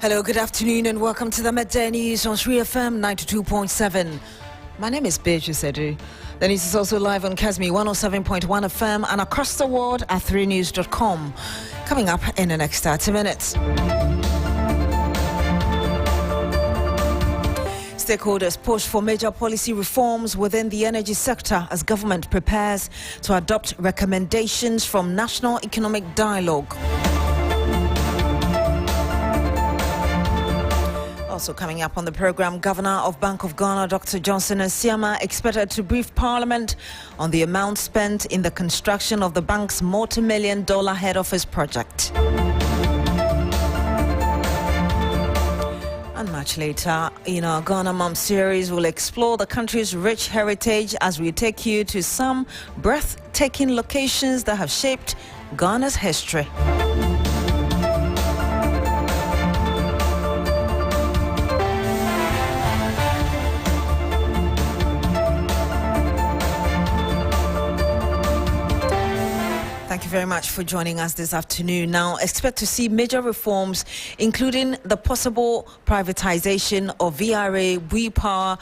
Hello, good afternoon and welcome to the Midday News on 3FM 92.7. My name is Beatrice Adu. The news is also live on Kasmi 107.1 FM and across the world at 3news.com. Coming up in the next 30 minutes. Stakeholders push for major policy reforms within the energy sector as government prepares to adopt recommendations from National Economic Dialogue. Also coming up on the program, Governor of Bank of Ghana, Dr. Johnson Asiama, expected to brief Parliament on the amount spent in the construction of the bank's multi-million-dollar head office project. And much later, in our Ghana Mom series, we'll explore the country's rich heritage as we take you to some breathtaking locations that have shaped Ghana's history. Thank you very much for joining us this afternoon. Now, expect to see major reforms, including the possible privatization of VRA, WePower,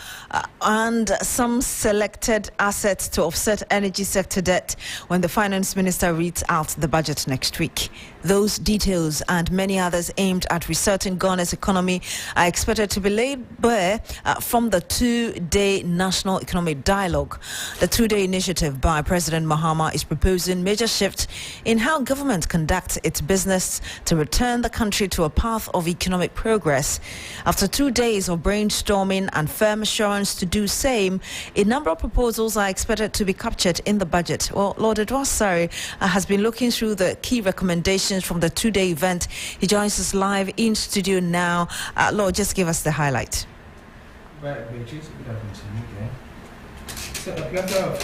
and some selected assets to offset energy sector debt when the finance minister reads out the budget next week. Those details and many others aimed at resetting Ghana's economy are expected to be laid bare from the two-day National Economic Dialogue. The two-day initiative by President Mahama is proposing major shifts in how government conducts its business to return the country to a path of economic progress. After 2 days of brainstorming and firm assurance to do same, a number of proposals are expected to be captured in the budget. Well, Lord Edward Sari has been looking through the key recommendations from the two-day event. He joins us live in studio now. Lord, just give us the highlight.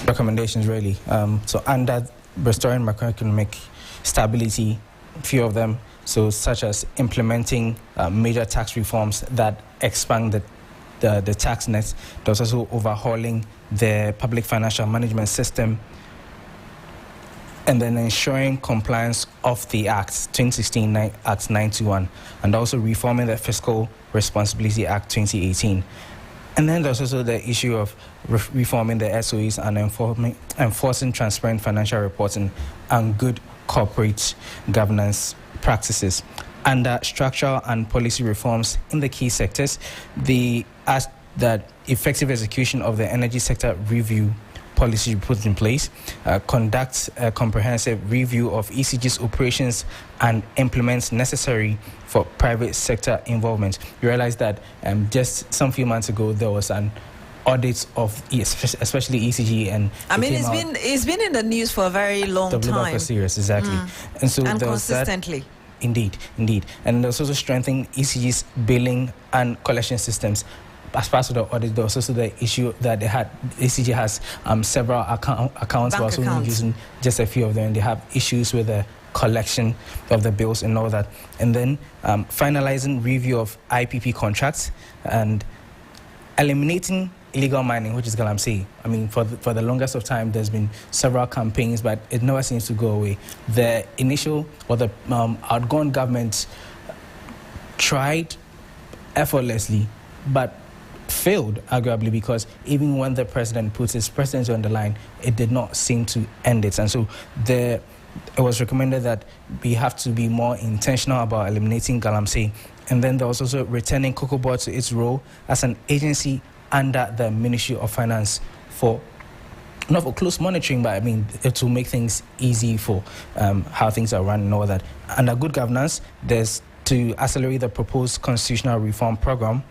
Recommendations really. So under restoring macroeconomic stability, a few of them, so such as implementing major tax reforms that expand the tax net. There's also overhauling the public financial management system, and then ensuring compliance of the Act 2016 Act 921, and also reforming the Fiscal Responsibility Act 2018. And then there's also the issue of reforming the SOEs and enforcing transparent financial reporting and good corporate governance practices. Under structural and policy reforms in the key sectors, they ask that effective execution of the energy sector review policy put in place, conduct a comprehensive review of ECG's operations and implements necessary for private sector involvement. You realize that just some few months ago there was an audit of especially ECG, and I mean it's been in the news for a very long time. For serious, exactly. And so and consistently. Indeed. And there's also strengthening ECG's billing and collection systems. As part of the audit, there was also the issue that ECG has several accounts, but also only using just a few of them, and they have issues with the collection of the bills and all that. And then finalizing review of IPP contracts and eliminating illegal mining, which is Galamsey. I mean, for the longest of time, there's been several campaigns, but it never seems to go away. The initial or the outgone government tried effortlessly, but failed arguably, because even when the president puts his presidency on the line, it did not seem to end it. And so it was recommended that we have to be more intentional about eliminating Galamsey. And then there was also returning Cocoa Board to its role as an agency under the Ministry of Finance not for close monitoring, but I mean to make things easy for how things are run and all that. Under good governance, there's to accelerate the proposed constitutional reform program,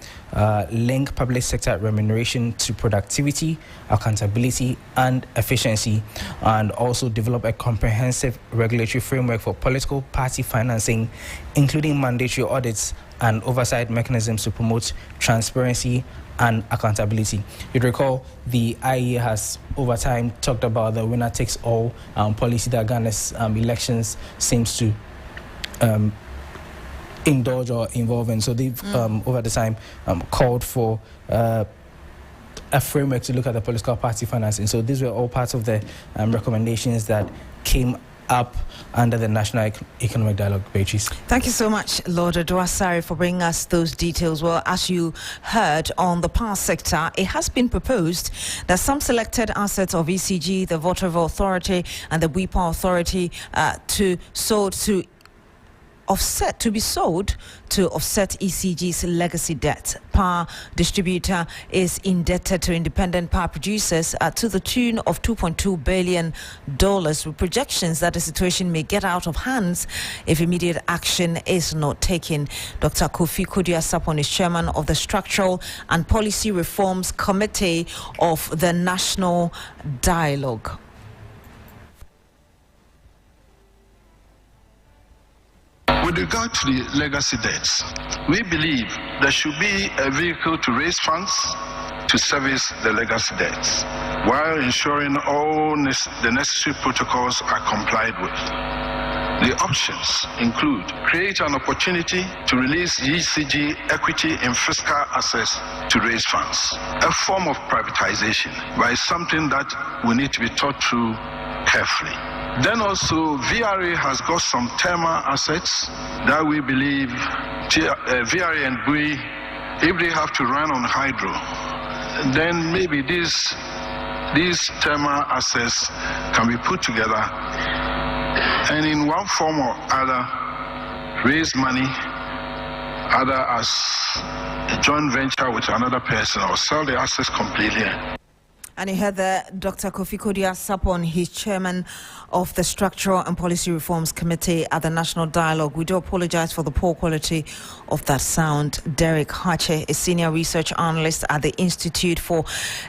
link public sector remuneration to productivity, accountability, and efficiency, and also develop a comprehensive regulatory framework for political party financing, including mandatory audits and oversight mechanisms to promote transparency and accountability. You'd recall the IEA has over time talked about the winner-takes-all policy that Ghana's elections seems to indulge or involve in. So they've over the time called for a framework to look at the political party financing. So these were all parts of the recommendations that came up under the National Economic Dialogue, Beatrice. Thank you so much, Lord Aduasari, for bringing us those details. Well, as you heard on the power sector, it has been proposed that some selected assets of ECG, the Water Authority and the WIPA Authority to be sold to offset ECG's legacy debt. Power distributor is indebted to independent power producers to the tune of $2.2 billion, with projections that the situation may get out of hands if immediate action is not taken. Dr. Kofi Kodia-Sapon is chairman of the Structural and Policy Reforms Committee of the National Dialogue. With regard to the legacy debts, we believe there should be a vehicle to raise funds to service the legacy debts, while ensuring all the necessary protocols are complied with. The options include create an opportunity to release ECG equity in fiscal assets to raise funds, a form of privatization, but it's something that we need to be thought through carefully. Then also, VRA has got some thermal assets that we believe VRA and BUI, if they have to run on hydro, then maybe these thermal assets can be put together and in one form or other raise money, either as a joint venture with another person or sell the assets completely. And you heard Dr. Kofi Kodia-Sapon, he's chairman of the Structural and Policy Reforms Committee at the National Dialogue. We do apologize for the poor quality of that sound. Derek Hache is senior research analyst at the Institute for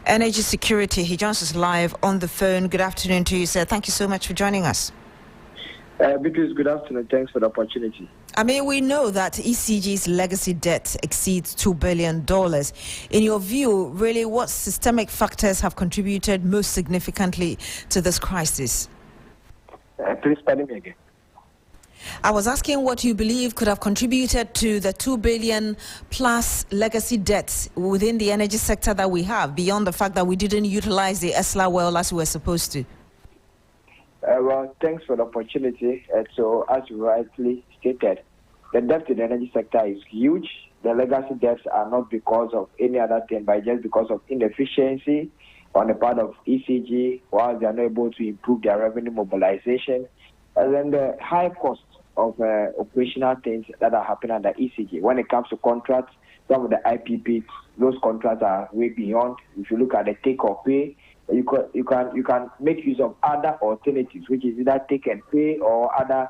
Energy Security. He joins us live on the phone. Good afternoon to you, sir. Thank you so much for joining us. Beatrice, good afternoon. Thanks for the opportunity. I mean, we know that ECG's legacy debt exceeds $2 billion. In your view, really, what systemic factors have contributed most significantly to this crisis? Please pardon me again. I was asking what you believe could have contributed to the $2 billion plus legacy debts within the energy sector that we have, beyond the fact that we didn't utilize the ESLA well as we were supposed to. Well, thanks for the opportunity. So, as you rightly stated, the debt in the energy sector is huge. The legacy debts are not because of any other thing, but just because of inefficiency on the part of ECG, while they are not able to improve their revenue mobilization, and then the high cost of operational things that are happening under ECG. When it comes to contracts, some of the IPPs, those contracts are way beyond. If you look at the take or pay, you can make use of other alternatives, which is either take and pay or other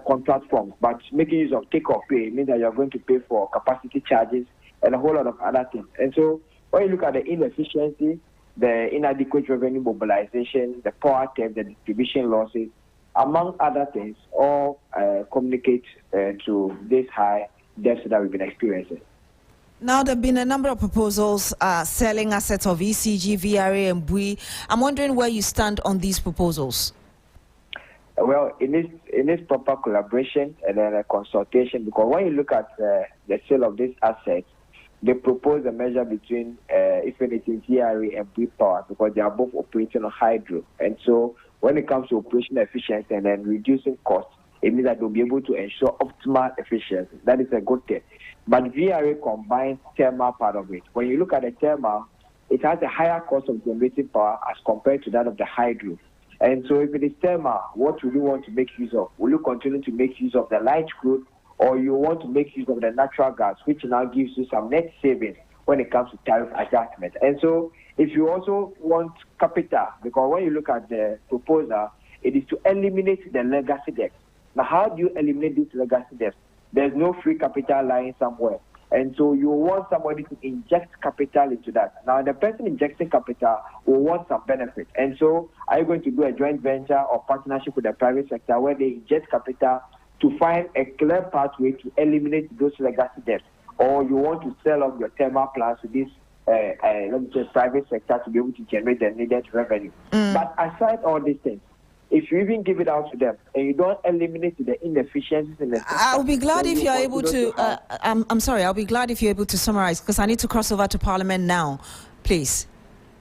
contract forms. But making use of take or pay means that you're going to pay for capacity charges and a whole lot of other things. And so when you look at the inefficiency, the inadequate revenue mobilization, the power theft, the distribution losses, among other things, all communicate to this high deficit that we've been experiencing. Now, there have been a number of proposals selling assets of ECG, VRA, and BUI. I'm wondering where you stand on these proposals. Well, in this proper collaboration and then a consultation, because when you look at the sale of these assets, they propose a measure between, if anything, VRA and BUI power, because they are both operating on hydro. And so when it comes to operational efficiency and then reducing costs, it means that they'll be able to ensure optimal efficiency. That is a good thing. But VRA combines thermal part of it. When you look at the thermal, it has a higher cost of generating power as compared to that of the hydro. And so if it is thermal, what will you want to make use of? Will you continue to make use of the light crude, or you want to make use of the natural gas, which now gives you some net savings when it comes to tariff adjustment? And so if you also want capital, because when you look at the proposal, it is to eliminate the legacy debt. Now, how do you eliminate this legacy debt? There's no free capital lying somewhere. And so you want somebody to inject capital into that. Now, the person injecting capital will want some benefit. And so are you going to do a joint venture or partnership with the private sector where they inject capital to find a clear pathway to eliminate those legacy debts? Or you want to sell off your thermal plants to this let me say private sector to be able to generate the needed revenue. But aside all these things, if you even give it out to them and you don't eliminate the inefficiencies in the system, I'll be glad if you're able to. I'm sorry. I'll be glad if you're able to summarize, because I need to cross over to Parliament now, please.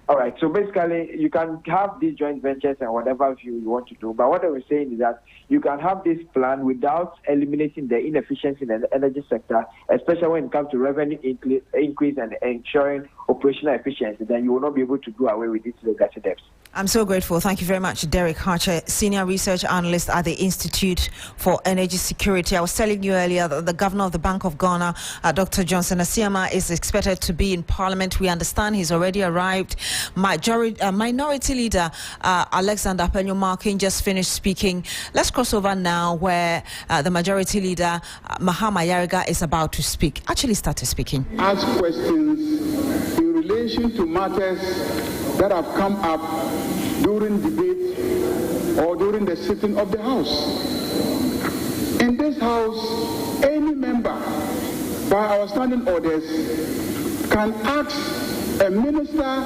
All right, so basically you can have these joint ventures and whatever you want to do, but what I was saying is that you can have this plan without eliminating the inefficiency in the energy sector, especially when it comes to revenue increase and ensuring operational efficiency. Then you will not be able to do away with these legacy debts. I'm so grateful. Thank you very much, Derek Harcher, Senior Research Analyst at the Institute for Energy Security. I was telling you earlier that the Governor of the Bank of Ghana, Dr. Johnson Asiama, is expected to be in Parliament. We understand he's already arrived. Minority Leader Alexander Penyo-Markin just finished speaking. Let's cross over now where the Majority Leader, Mahama Yariga, is about to speak. Actually started speaking. Ask questions in relation to matters that have come up during debate or during the sitting of the House. In this House, any member, by our standing orders, can ask a minister,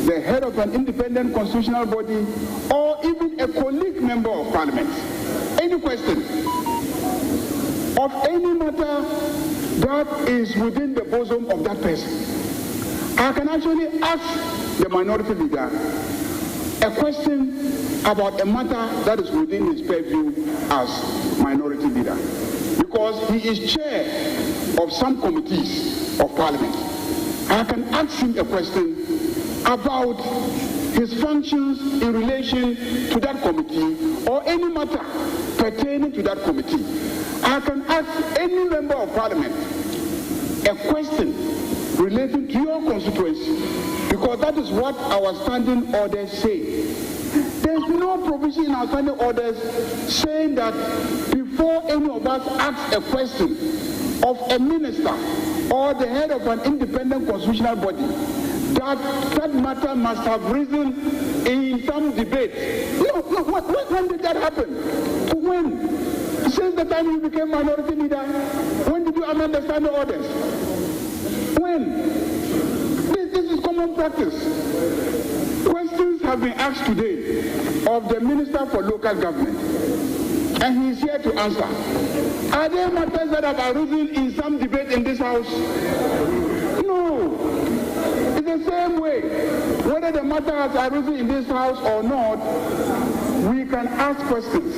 the head of an independent constitutional body, or even a colleague member of Parliament, any question of any matter that is within the bosom of that person. I can actually ask the Minority Leader a question about a matter that is within his purview as Minority Leader, because he is chair of some committees of Parliament. I can ask him a question about his functions in relation to that committee or any matter pertaining to that committee. I can ask any member of Parliament a question relating to your constituency, because that is what our standing orders say. There's no provision in our standing orders saying that before any of us asks a question of a minister or the head of an independent constitutional body, that matter must have risen in some debate. No, when did that happen? When? Since the time you became Minority Leader, when did you amend the standing orders? When? This is common practice. Questions have been asked today of the Minister for Local Government, and he is here to answer. Are there matters that have arisen in some debate in this House? No. It's the same way. Whether the matter has arisen in this House or not, we can ask questions.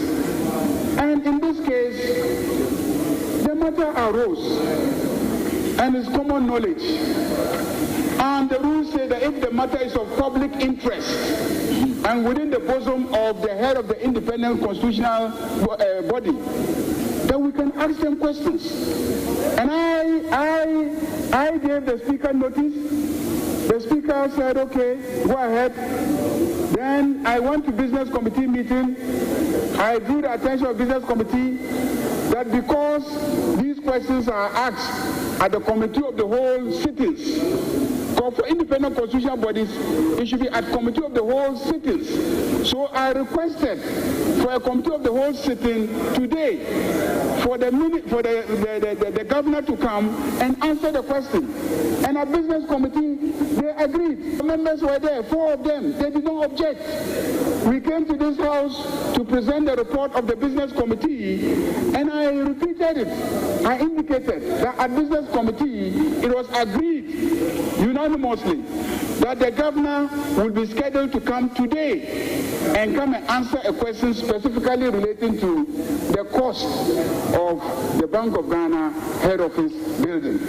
And in this case, the matter arose. And it's common knowledge. And the rules say that if the matter is of public interest and within the bosom of the head of the independent constitutional body, then we can ask them questions. And I gave the Speaker notice. The Speaker said, okay, go ahead. Then I went to Business Committee meeting. I drew the attention of Business Committee that because these questions are asked at the Committee of the Whole sittings, for independent constitutional bodies, it should be at Committee of the Whole sittings. So I requested for a Committee of the Whole sitting today for the governor to come and answer the question. And at Business Committee, they agreed. The members were there, 4 of them. They did not object. We came to this House to present the report of the Business Committee, and I repeated it. I indicated that at Business Committee, it was agreed unanimously that the governor will be scheduled to come today and come and answer a question specifically relating to the cost of the Bank of Ghana head office building.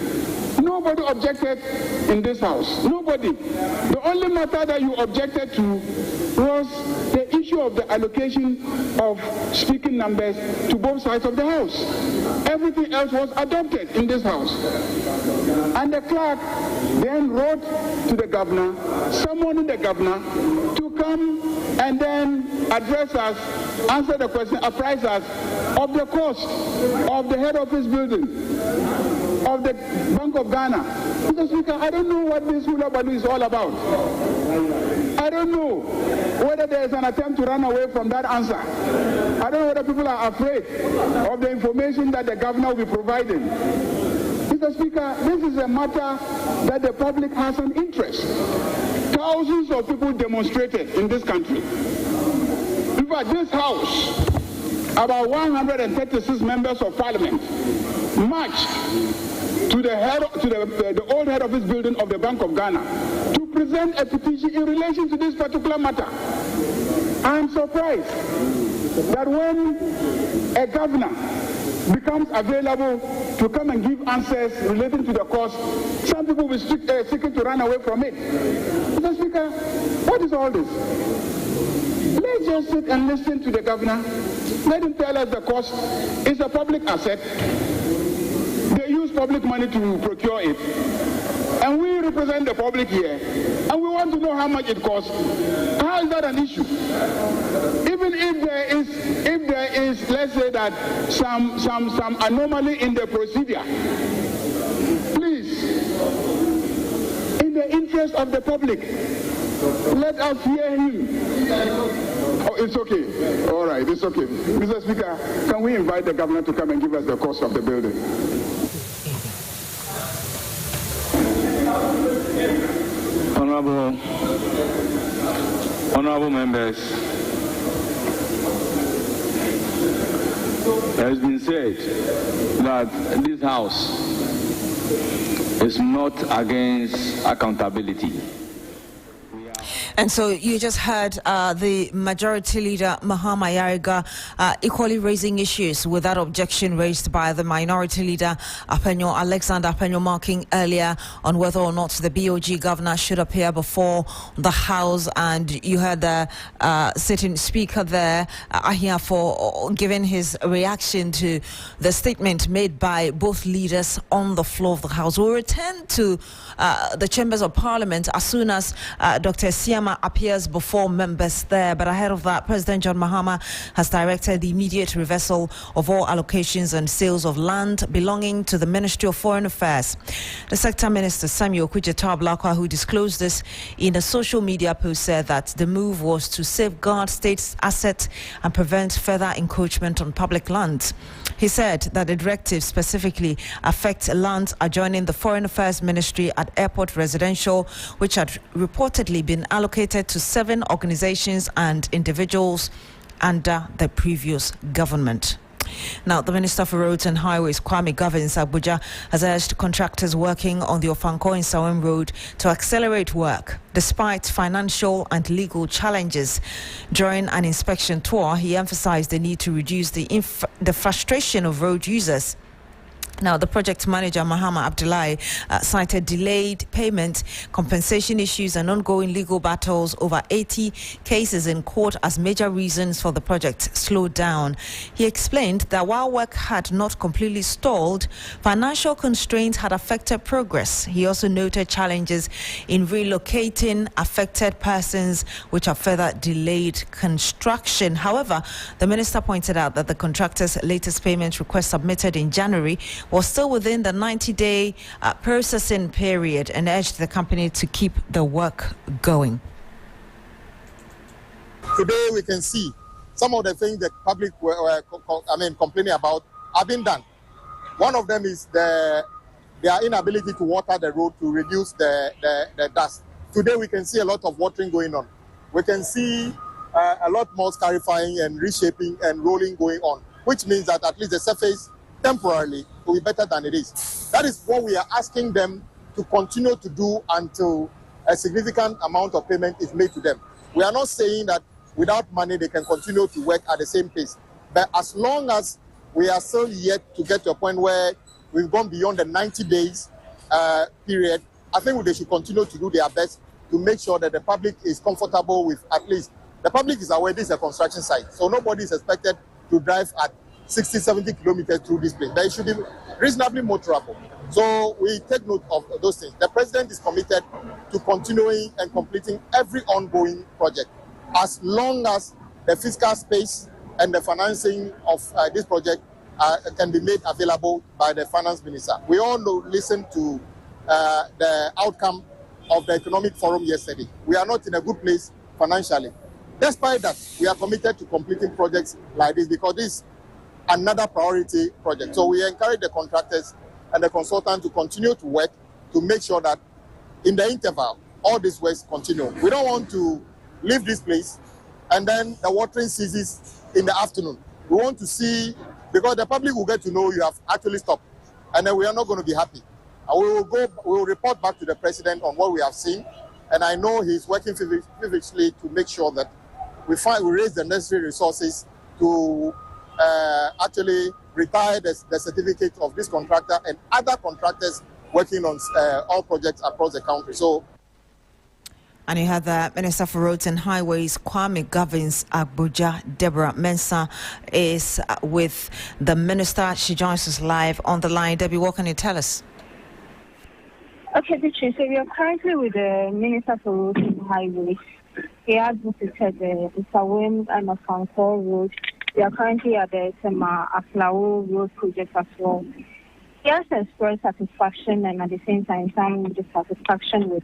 Nobody objected in this House. Nobody. The only matter that you objected to was the issue of the allocation of speaking numbers to both sides of the House. Everything else was adopted in this House. And the clerk then wrote to the governor, summoning the governor to come and then address us, answer the question, apprise us of the cost of the head office building of the Bank of Ghana. Mr. Speaker, I don't know what this hula baloo is all about. I don't know whether there is an attempt to run away from that answer. I don't know whether people are afraid of the information that the governor will be providing. Mr. Speaker, this is a matter that the public has an interest. Thousands of people demonstrated in this country. In fact, this House, about 136 members of Parliament, marched to the old head office building of the Bank of Ghana to present a petition in relation to this particular matter. I am surprised that when a governor becomes available to come and give answers relating to the cost, some people will be seeking to run away from it. Mr. Speaker, what is all this? Let's just sit and listen to the governor. Let him tell us the cost. It's a public asset. They use public money to procure it. And we represent the public here. And we want to know how much it costs. How is that an issue? Even if there is, let's say that some anomaly in the procedure, please, in the interest of the public, let us hear him. Oh, it's okay. All right, it's okay. Mr. Speaker, can we invite the governor to come and give us the cost of the building? Honorable members, it has been said that this House is not against accountability. And so you just heard the Majority Leader Mahama Yariga equally raising issues with that objection raised by the Minority Leader Alexander Apenyo Marking earlier on whether or not the BOG governor should appear before the House. And you heard the sitting speaker there, Ahiafo, giving his reaction to the statement made by both leaders on the floor of the House. We'll return to the chambers of Parliament as soon as Dr. Siama appears before members there. But ahead of that, President John Mahama has directed the immediate reversal of all allocations and sales of land belonging to the Ministry of Foreign Affairs. The Sector Minister Samuel Okudzeto-Ablakwa, who disclosed this in a social media post, said that the move was to safeguard state assets and prevent further encroachment on public lands. He said that the directive specifically affects lands adjoining the Foreign Affairs Ministry at Airport Residential, which had reportedly been allocated to 7 organizations and individuals under the previous government. Now, the Minister for Roads and Highways, Kwame Govins Abuja, has urged contractors working on the Ofanko and Sawem Road to accelerate work despite financial and legal challenges. During an inspection tour, he emphasized the need to reduce the frustration of road users. Now, the project manager, Mahama Abdullahi, cited delayed payment, compensation issues and ongoing legal battles over 80 cases in court as major reasons for the project slowed down. He explained that while work had not completely stalled, financial constraints had affected progress. He also noted challenges in relocating affected persons, which have further delayed construction. However, the minister pointed out that the contractor's latest payment request submitted in January was still within the 90-day processing period and urged the company to keep the work going. Today we can see some of the things the public were complaining about have been done. One of them is their inability to water the road to reduce the dust. Today we can see a lot of watering going on. We can see a lot more scarifying and reshaping and rolling going on, which means that at least the surface temporarily will be better than it is. That is what we are asking them to continue to do until a significant amount of payment is made to them. We are not saying that without money they can continue to work at the same pace. But as long as we are still yet to get to a point where we've gone beyond the 90 days period, I think they should continue to do their best to make sure that the public is comfortable with, at least the public is aware this is a construction site. So nobody is expected to drive at 60, 70 kilometers through this place. But it should be reasonably motorable. So we take note of those things. The president is committed to continuing and completing every ongoing project as long as the fiscal space and the financing of this project can be made available by the finance minister. We all listen to the outcome of the economic forum yesterday. We are not in a good place financially. Despite that, we are committed to completing projects like this because this is another priority project. So we encourage the contractors and the consultants to continue to work to make sure that in the interval, all these works continue. We don't want to leave this place and then the watering ceases in the afternoon. We want to see, because the public will get to know you have actually stopped. and then we are not going to be happy. We will report back to the president on what we have seen, and I know he's working feverishly to make sure that we raise the necessary resources to actually retire the certificate of this contractor and other contractors working on all projects across the country. So. And you had the Minister for Roads and Highways, Kwame Govins Abuja. Deborah Mensah is with the minister. She joins us live on the line. Debbie, what can you tell us? Okay, Beatrice, so we are currently with the Minister for Roads and Highways. He has visited the Isawim and Afanko Road. We are currently at the Sema Aflao Road project as well. He has expressed satisfaction and at the same time some dissatisfaction with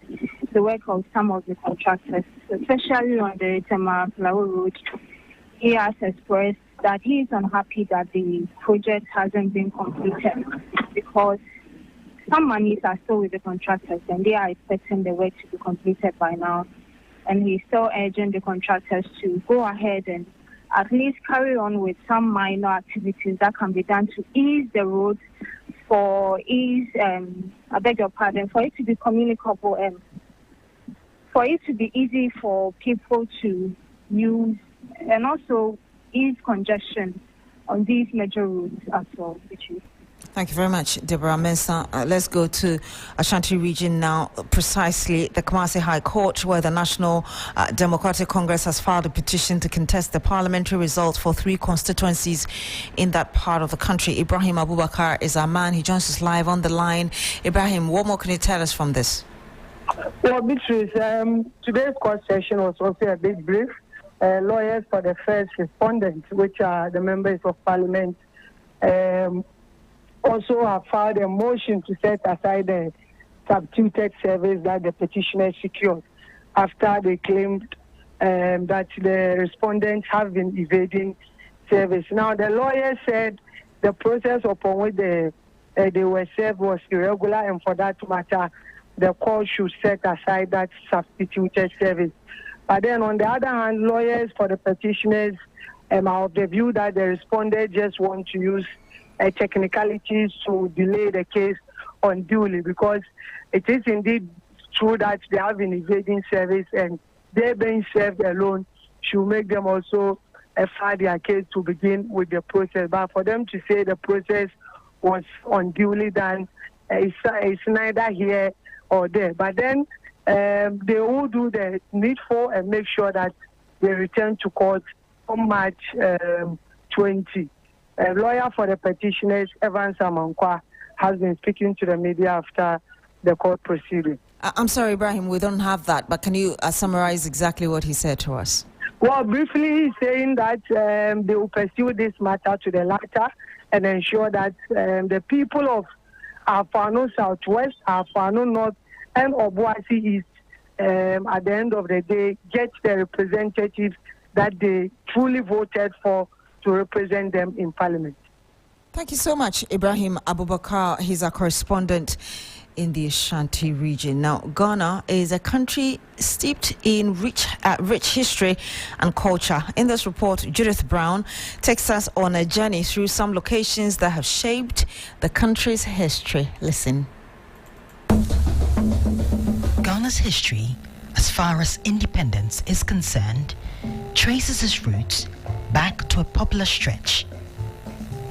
the work of some of the contractors, especially on the Sema Aflao Road. He has expressed that he is unhappy that the project hasn't been completed because some monies are still with the contractors and they are expecting the work to be completed by now. And he's still urging the contractors to go ahead and at least carry on with some minor activities that can be done to ease the road for ease, I beg your pardon, for it to be communicable and for it to be easy for people to use and also ease congestion on these major roads as well. Thank you very much, Deborah Mensah. Let's go to Ashanti region now, precisely the Kumasi High Court, where the National Democratic Congress has filed a petition to contest the parliamentary results for 3 constituencies in that part of the country. Ibrahim Abubakar is our man. He joins us live on the line. Ibrahim, what more can you tell us from this? Well, Beatrice, today's court session was also a bit brief. Lawyers for the first respondents, which are the members of parliament, also have filed a motion to set aside the substituted service that the petitioners secured after they claimed that the respondents have been evading service. Now, the lawyers said the process upon which they were served was irregular, and for that matter, the court should set aside that substituted service. But then, on the other hand, lawyers for the petitioners are of the view that the respondents just want to use technicalities to delay the case unduly, because it is indeed true that they have been evading service, and they being served alone should make them also file their case to begin with the process. But for them to say the process was unduly done, it's neither here or there. But then they will do the needful and make sure that they return to court on March 20. A lawyer for the petitioners, Evans Amankwa, has been speaking to the media after the court proceeding. I'm sorry, Ibrahim, we don't have that, but can you summarize exactly what he said to us? Well, briefly, he's saying that they will pursue this matter to the latter and ensure that the people of Afano Southwest, Afano North, and Obuasi East, at the end of the day, get the representatives that they truly voted for to represent them in Parliament. Thank you so much, Ibrahim Abubakar. He's our correspondent in the Ashanti region. Now, Ghana is a country steeped in rich history and culture. In this report, Judith Brown takes us on a journey through some locations that have shaped the country's history. Listen. Ghana's history, as far as independence is concerned, traces its roots back to a popular stretch,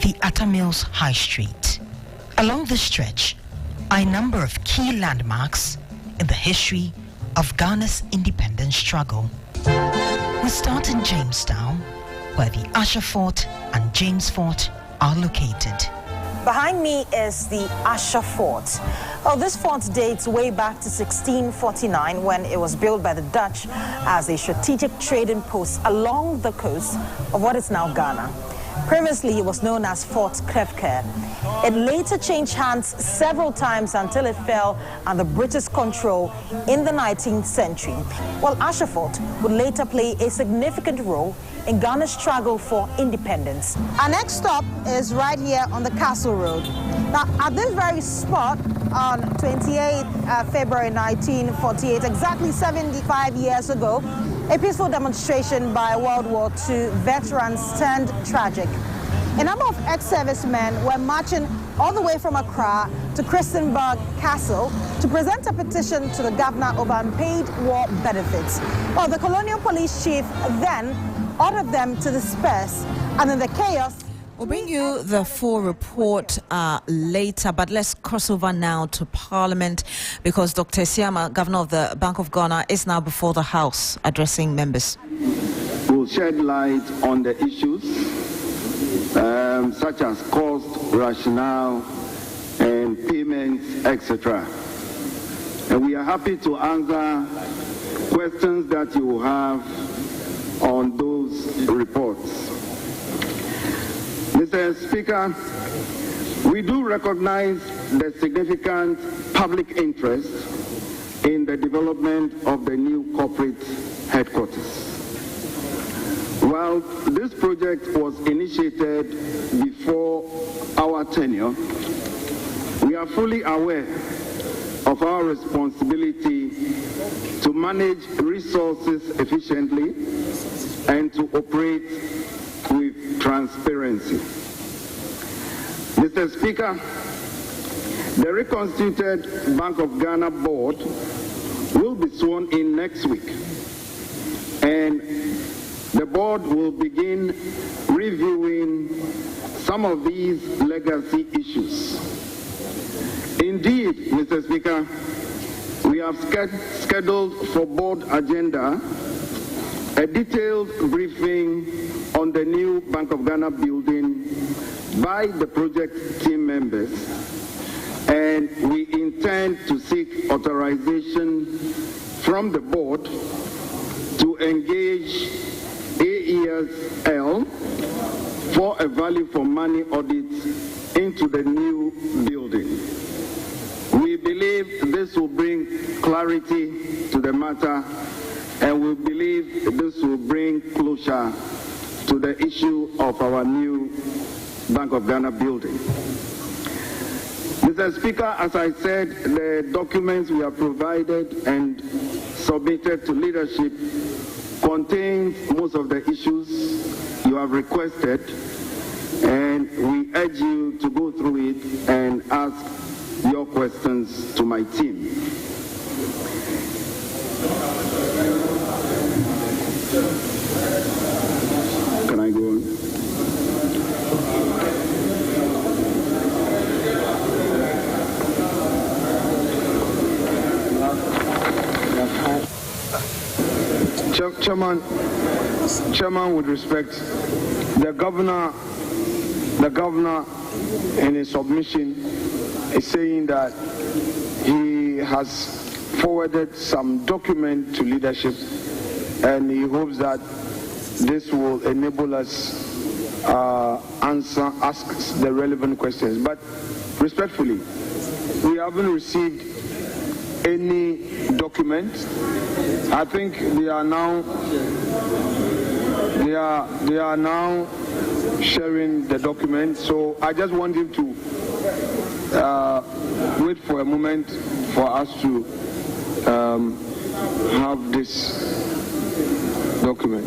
the Atta Mills High Street. Along this stretch are a number of key landmarks in the history of Ghana's independence struggle. We start in Jamestown, where the Usher Fort and James Fort are located. Behind me is the Usher Fort. Well, this fort dates way back to 1649 when it was built by the Dutch as a strategic trading post along the coast of what is now Ghana. Previously, it was known as Fort Krefker. It later changed hands several times until it fell under British control in the 19th century. Well, Usher Fort would later play a significant role in Ghana's struggle for independence. Our next stop is right here on the Castle Road. Now, at this very spot, on 28 February 1948, exactly 75 years ago, a peaceful demonstration by World War II veterans turned tragic a number of ex-servicemen were marching all the way from Accra to Christiansburg Castle to present a petition to the governor over unpaid war benefits. Well, the colonial police chief then ordered them to disperse, and in the chaos... We'll bring you the full report later, but let's cross over now to Parliament because Dr. Siama, Governor of the Bank of Ghana, is now before the House addressing members. We'll shed light on the issues such as cost, rationale, and payments, etc. And we are happy to answer questions that you will have on those reports. Mr. Speaker, we do recognize the significant public interest in the development of the new corporate headquarters. While this project was initiated before our tenure, we are fully aware of our responsibility to manage resources efficiently and to operate with transparency. Mr. Speaker, the reconstituted Bank of Ghana board will be sworn in next week, and the board will begin reviewing some of these legacy issues. Indeed, Mr. Speaker, we have scheduled for board agenda a detailed briefing on the new Bank of Ghana building by the project team members, and we intend to seek authorization from the board to engage AESL for a value for money audit into the new building. We believe this will bring clarity to the matter, and we believe this will bring closure to the issue of our new Bank of Ghana building. Mr. Speaker, as I said, the documents we have provided and submitted to leadership contains most of the issues you have requested, and we urge you to go through it and ask your questions to my team. Can I go on? Chairman, with respect, the governor in his submission is saying that he has forwarded some document to leadership, and he hopes that this will enable us ask the relevant questions. But respectfully, we haven't received any document. I think they are now sharing the document. So I just want him to wait for a moment for us to have this document.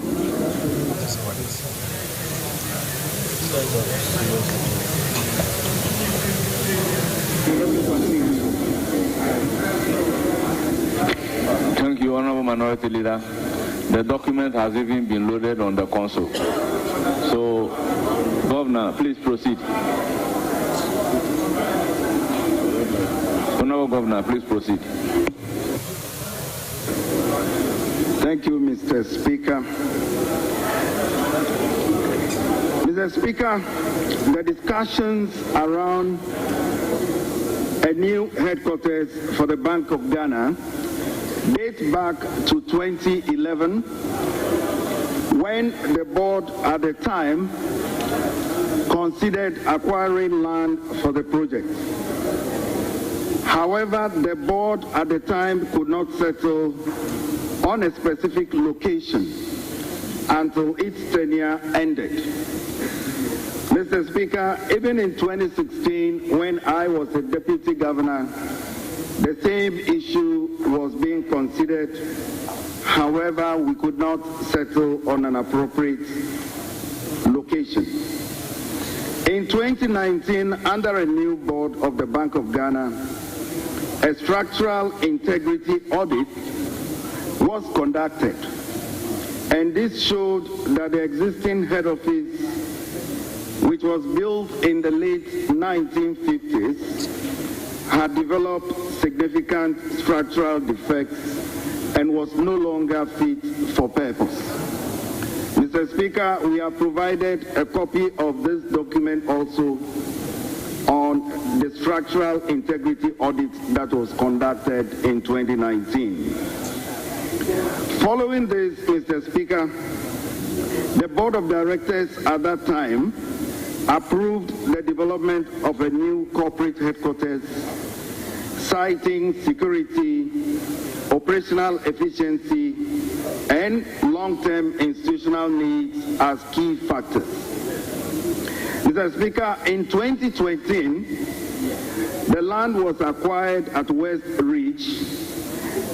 Thank you, Honorable Minority Leader. The document has even been loaded on the console. So, Governor, please proceed. Honorable Governor, please proceed. Thank you, Mr. Speaker. Mr. Speaker, the discussions around a new headquarters for the Bank of Ghana date back to 2011, when the board at the time considered acquiring land for the project. However, the board at the time could not settle on a specific location until its tenure ended. Mr. Speaker, even in 2016, when I was a deputy governor, the same issue was being considered. However, we could not settle on an appropriate location. In 2019, under a new board of the Bank of Ghana, a structural integrity audit was conducted, and this showed that the existing head office, which was built in the late 1950s, had developed significant structural defects and was no longer fit for purpose. Mr. Speaker, we have provided a copy of this document also on the structural integrity audit that was conducted in 2019. Following this, Mr. Speaker, the Board of Directors at that time approved the development of a new corporate headquarters, citing security, operational efficiency, and long-term institutional needs as key factors. Mr. Speaker, in 2020, the land was acquired at West Ridge,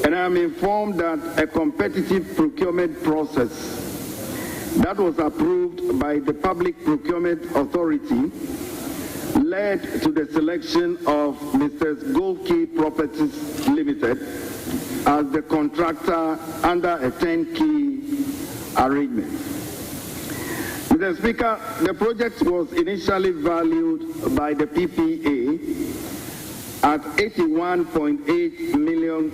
and I am informed that a competitive procurement process that was approved by the Public Procurement Authority led to the selection of Mr. Goldkey Properties Limited as the contractor under a turnkey arrangement. Mr. Speaker, the project was initially valued by the PPA at $81.8 million,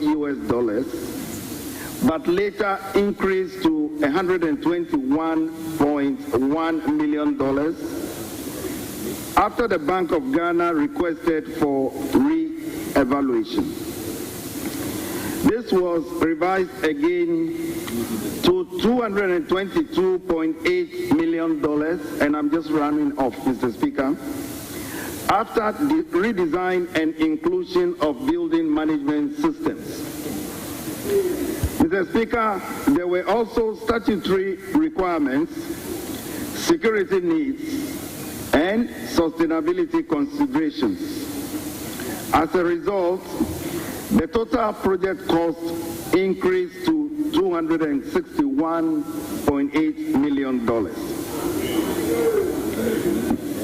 but later increased to $121.1 million after the Bank of Ghana requested for re-evaluation. This was revised again to $222.8 million, and I'm just running off, Mr. Speaker, after the redesign and inclusion of building management systems. Mr. Speaker, there were also statutory requirements, security needs, and sustainability considerations. As a result, the total project cost increased to $261.8 million.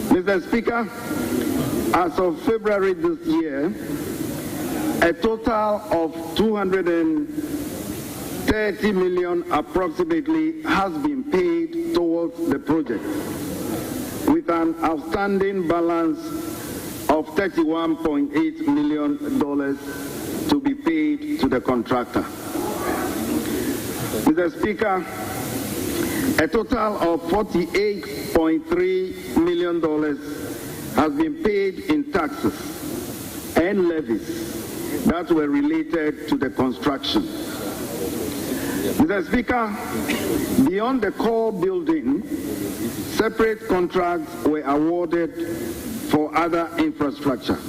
Mr. Speaker, as of February this year, a total of $230 million approximately has been paid towards the project, with an outstanding balance of $31.8 million to be paid to the contractor. Mr. Speaker, a total of $48.3 million has been paid in taxes and levies that were related to the construction. Mr. Speaker, beyond the core building, separate contracts were awarded for other infrastructure.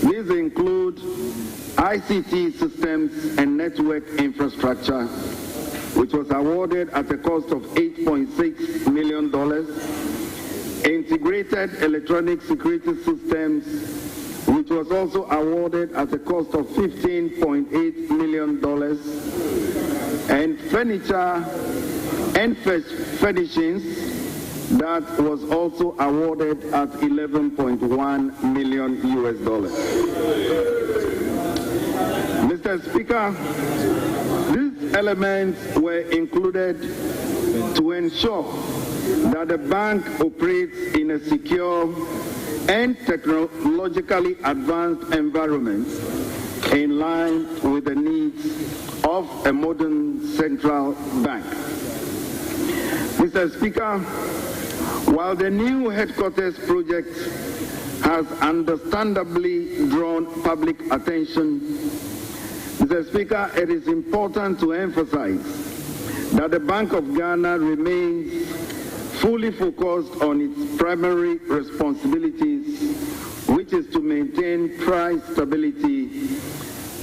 These include ICT systems and network infrastructure, which was awarded at a cost of $8.6 million, integrated electronic security systems, which was awarded at a cost of $15.8 million, and furniture and furnishings that was also awarded at $11.1 million. Mr. Speaker, these elements were included to ensure that the bank operates in a secure and technologically advanced environment in line with the needs of a modern central bank. Mr. Speaker, while the new headquarters project has understandably drawn public attention, Mr. Speaker, it is important to emphasize that the Bank of Ghana remains fully focused on its primary responsibilities, which is to maintain price stability,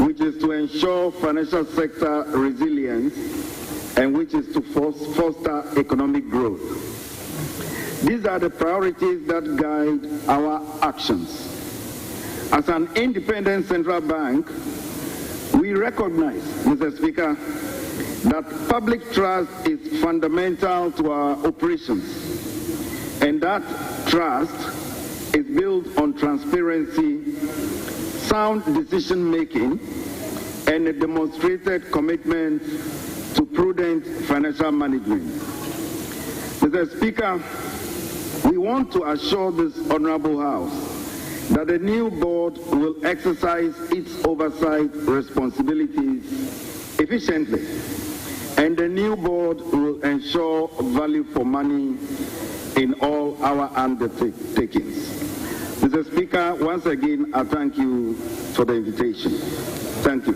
which is to ensure financial sector resilience, and which is to foster economic growth. These are the priorities that guide our actions. As an independent central bank, we recognize, Mr. Speaker, that public trust is fundamental to our operations, And that trust is built on transparency, sound decision-making, and a demonstrated commitment to prudent financial management. Mr. Speaker, we want to assure this Honorable House that the new board will exercise its oversight responsibilities efficiently, and the new board will ensure value for money in all our undertakings. Mr. Speaker, once again, I thank you for the invitation. Thank you.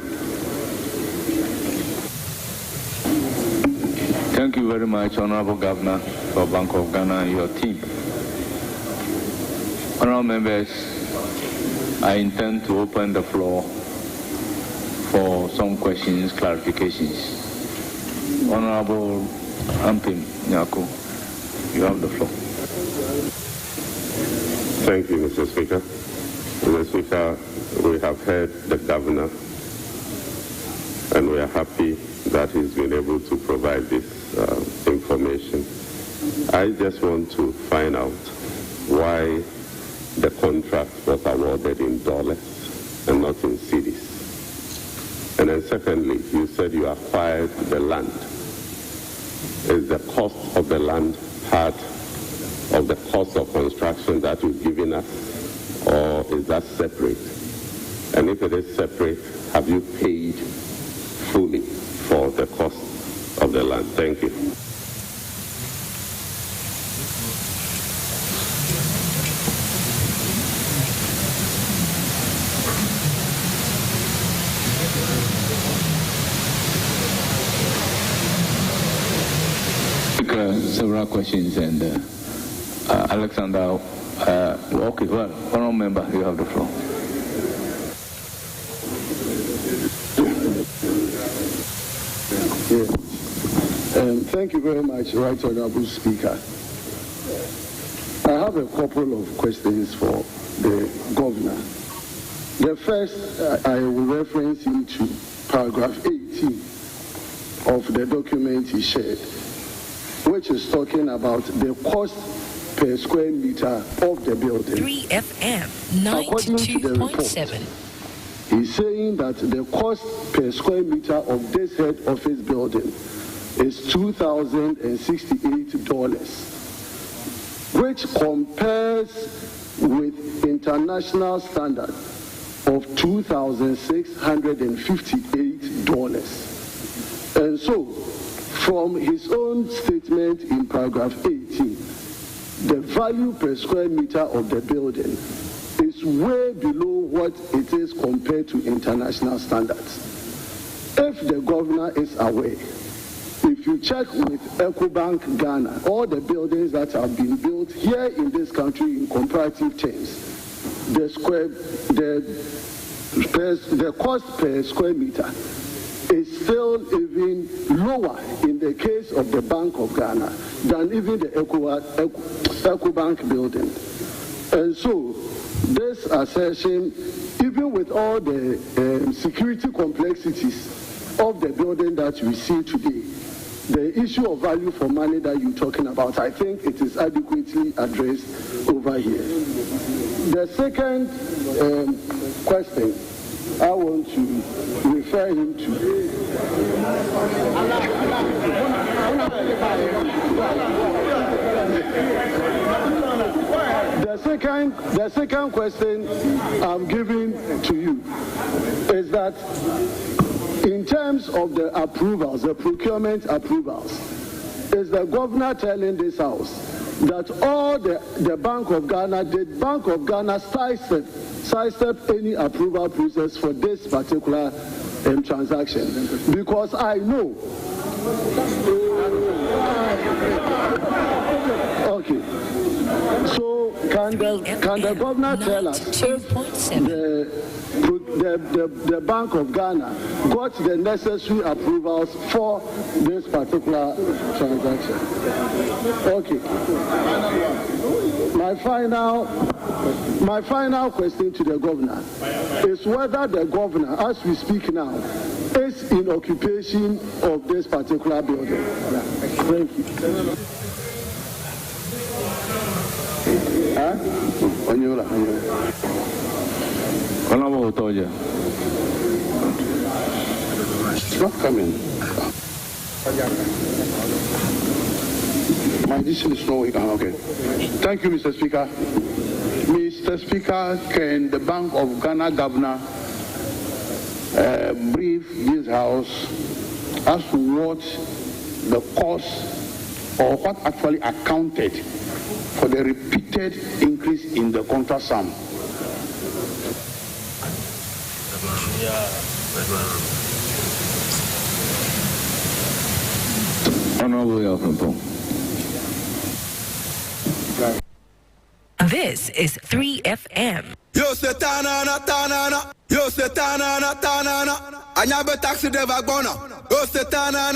Thank you very much, Honorable Governor for Bank of Ghana and your team. Honorable members, I intend to open the floor for some questions, clarifications. Honorable Ampim Nyako, you have the floor. Thank you, Mr. Speaker. Mr. Speaker, we have heard the governor, and we are happy that he's been able to provide this information. I just want to find out why the contract was awarded in dollars and not in cedis. And then secondly, you said you acquired the land. Is the cost of the land part of the cost of construction that you've given us, or is that separate? And if it is separate, have you paid fully for the cost of the land? Thank you. Several questions, and Alexander, okay, well, honorable member, you have the floor. Thank you very much, Right Honorable Speaker. I have a couple of questions for the governor. The first, I will reference into paragraph 18 of the document he shared, which is talking about the cost per square meter of the building. 3FM 92.7. He's saying that the cost per square meter of this head office building is $2,068, which compares with international standard of $2,658. And so, from his own statement in paragraph 18, the value per square meter of the building is way below what it is compared to international standards. If the governor is aware, if you check with EcoBank Ghana, all the buildings that have been built here in this country in comparative terms, the cost per square meter is still even lower in the case of the Bank of Ghana than even the EcoBank building. And so this assertion, even with all the security complexities of the building that we see today, the issue of value for money that you're talking about, I think it is adequately addressed over here. The second question I want to refer him to. The second question I'm giving to you is that in terms of the approvals, the procurement approvals, is the governor telling this House that all the Bank of Ghana, did Bank of Ghana sidestep any approval process for this particular transaction? Because I know. Okay. So can the governor tell us if the Bank of Ghana got the necessary approvals for this particular transaction? Okay. My final question to the governor is whether the governor, as we speak now, is in occupation of this particular building. Thank you. Honorable Otoja. It's not coming. My decision is no. Okay. Thank you, Mr. Speaker. Mr. Speaker, can the Bank of Ghana governor brief this House as to what the cause or what actually accounted for the repeated increase in the contract sum? Honorable Yakumpo. This is 3FM. Yo se tanana tanana, yo se tanana tanana. Anya be taxi de vagona. Yo se tanana.